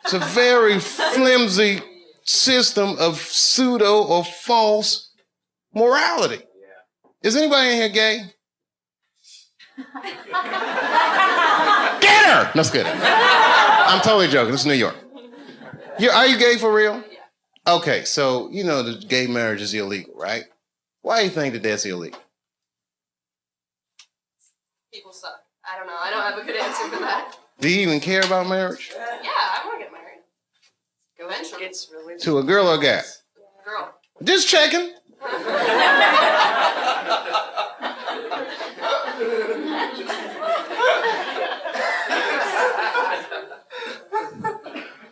It's a very flimsy system of pseudo or false morality. Is anybody in here gay? Get her! No, that's good. I'm totally joking. This is New York. Are you gay for real? Okay, so you know that gay marriage is illegal, right? Why do you think that that's illegal? People suck. I don't know. I don't have a good answer for that. Do you even care about marriage? Yeah, I want to get married. Eventually. It's really to a girl or a guy? Girl. Just checking.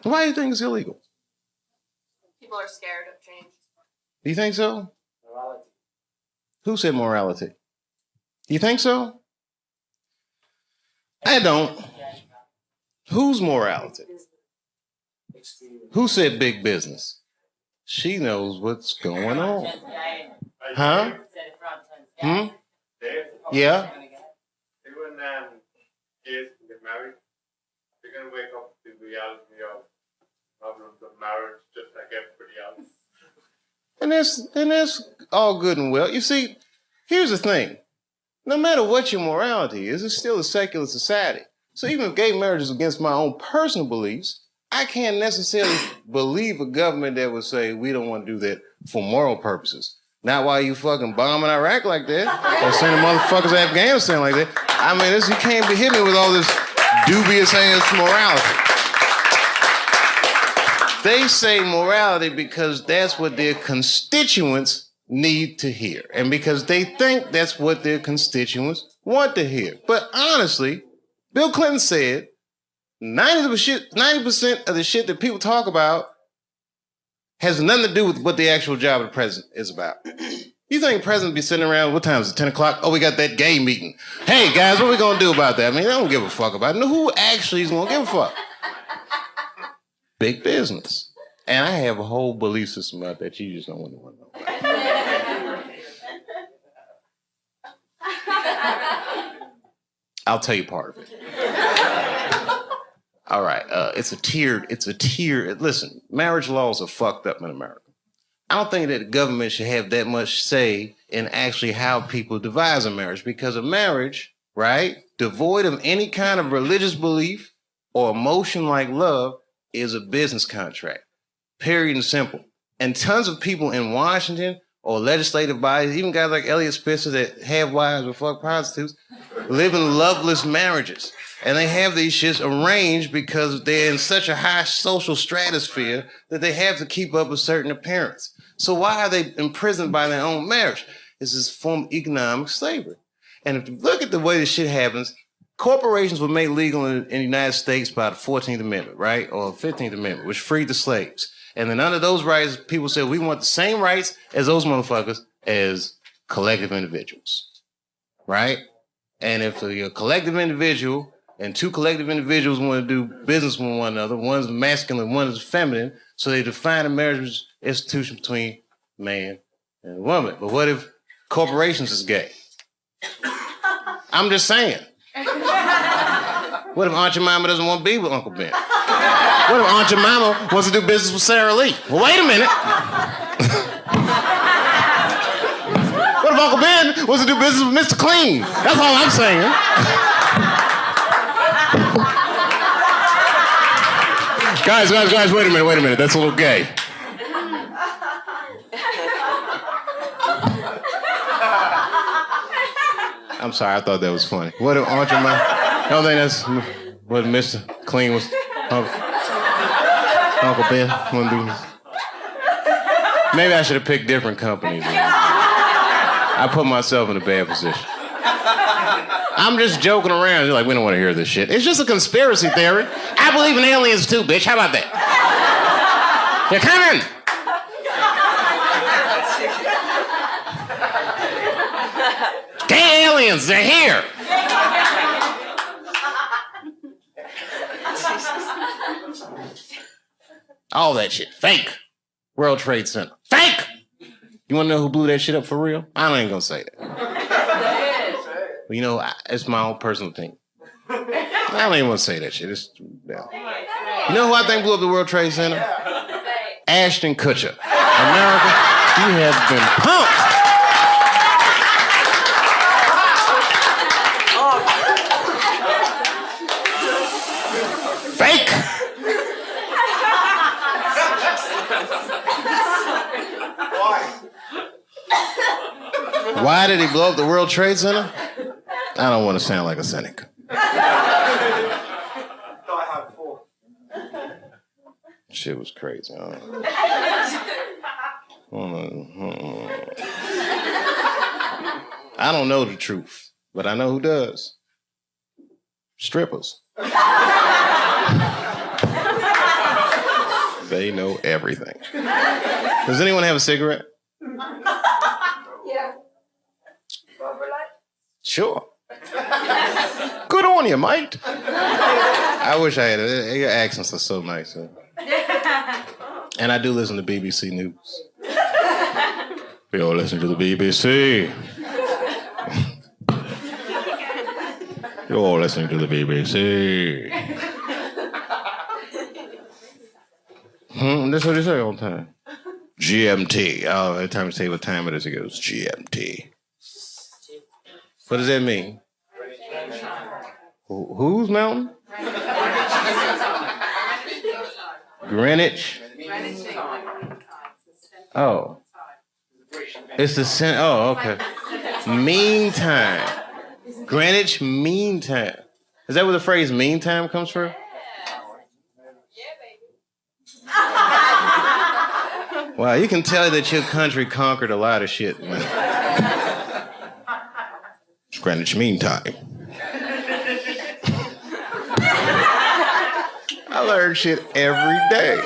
Why do you think it's illegal? People are scared of change. Do you think so? Morality. Who said morality? Do you think so? I don't. Whose morality? Who said big business? She knows what's going on. Huh? Hmm? Yeah? Even kids get married, they're going to wake up to the reality of problems of marriage just like everybody else. And that's all good and well. You see, here's the thing. No matter what your morality is, it's still a secular society. So even if gay marriage is against my own personal beliefs, I can't necessarily believe a government that would say we don't want to do that for moral purposes. Not while you fucking bombing Iraq like that, or sending motherfuckers to Afghanistan like that. I mean, you can't be hitting me with all this dubious ass morality. They say morality because that's what their constituents need to hear, and because they think that's what their constituents want to hear. But honestly, Bill Clinton said 90% of the shit that people talk about has nothing to do with what the actual job of the president is about. You think the president be sitting around, what time is it, 10 o'clock? Oh, we got that gay meeting. Hey, guys, what are we going to do about that? I mean, they don't give a fuck about it. No, who actually is going to give a fuck? Big business. And I have a whole belief system about that you just don't want to know about. I'll tell you part of it. All right, it's a tier. Listen, marriage laws are fucked up in America. I don't think that the government should have that much say in actually how people devise a marriage, because a marriage, right, devoid of any kind of religious belief or emotion like love is a business contract, period and simple. And tons of people in Washington or legislative bodies, even guys like Elliot Spitzer that have wives or fuck prostitutes, live in loveless marriages. And they have these shits arranged because they're in such a high social stratosphere that they have to keep up a certain appearance. So why are they imprisoned by their own marriage? It's this form of economic slavery. And if you look at the way this shit happens, corporations were made legal in the United States by the 14th Amendment, right? Or 15th Amendment, which freed the slaves. And then under those rights, people said, we want the same rights as those motherfuckers as collective individuals, right? And if you're a collective individual and two collective individuals want to do business with one another, one's masculine, one is feminine, so they define a marriage institution between man and woman. But what if corporations is gay? I'm just saying. What if Aunt Jemima doesn't want to be with Uncle Ben? What if Aunt Jemima wants to do business with Sarah Lee? Well, wait a minute. What if Uncle Ben wants to do business with Mr. Clean? That's all I'm saying. Guys, wait a minute. That's a little gay. I'm sorry, I thought that was funny. What if Aunt Jemima? I don't think that's what Mr. Clean was. Uncle Ben wouldn't do this. Maybe I should have picked different companies. I put myself in a bad position. I'm just joking around. You're like, we don't want to hear this shit. It's just a conspiracy theory. I believe in aliens too, bitch. How about that? They're coming. Gay aliens, they're here. All that shit, fake. World Trade Center, fake. You want to know who blew that shit up for real? I ain't gonna say that. But you know, it's my own personal thing. I don't even want to say that shit. You know who I think blew up the World Trade Center? Ashton Kutcher. America, you have been pumped. Fake. Why did he blow up the World Trade Center? I don't want to sound like a cynic. Shit was crazy. I don't know the truth, but I know who does. Strippers. They know everything. Does anyone have a cigarette? Yeah. Sure. Good on you, mate. I wish I had it. Your accents are so nice. Huh? And I do listen to BBC News. We all listen to the BBC. You're all listening to the BBC. That's what they say all the time. GMT. Oh, every time you say what time it is, it goes GMT. What does that mean? Whose mountain? Greenwich. Oh. It's the center. Oh, okay. Meantime. Greenwich Mean Time. Is that where the phrase mean time comes from? Wow, you can tell that your country conquered a lot of shit, man. It's Greenwich Mean Time. I learn shit every day.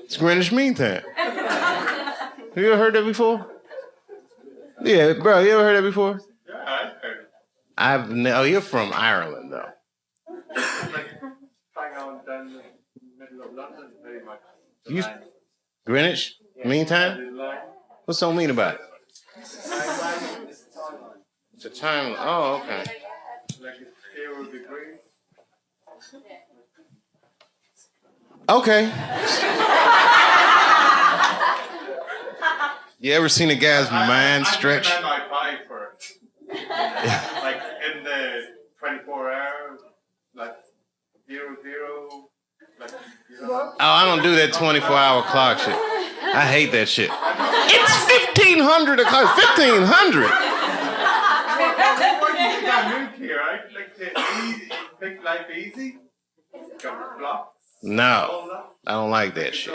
It's Greenwich Mean Time. Have you ever heard that before? Yeah, bro, you ever heard that before? Yeah, I heard it. Oh, you're from Ireland, though. Bang on down the middle of London, pretty much. You, Greenwich Mean Time? What's so mean about it? It's a time. Oh, okay. Like it's 0 degrees. Okay. You ever seen a guy's mind stretch? I might buy for it. Like in the 24 hours, like 0, 0. Like, you know. Oh, I don't do that 24-hour clock shit. I hate that shit. It's 1,500 o'clock. 1,500. What do you got moved here, right? Like to make life easy. Got blocks. No, I don't like that shit.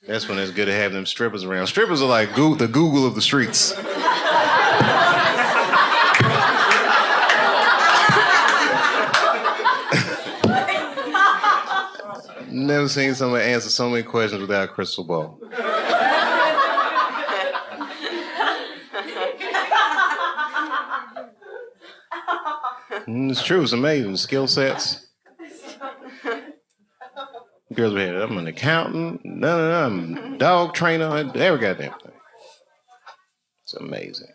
That's when it's good to have them strippers around. Strippers are like the Google of the streets. Never seen somebody answer so many questions without a crystal ball. It's true. It's amazing. Skill sets. Girls be here. I'm an accountant. No, I'm a dog trainer. Every goddamn thing. It's amazing.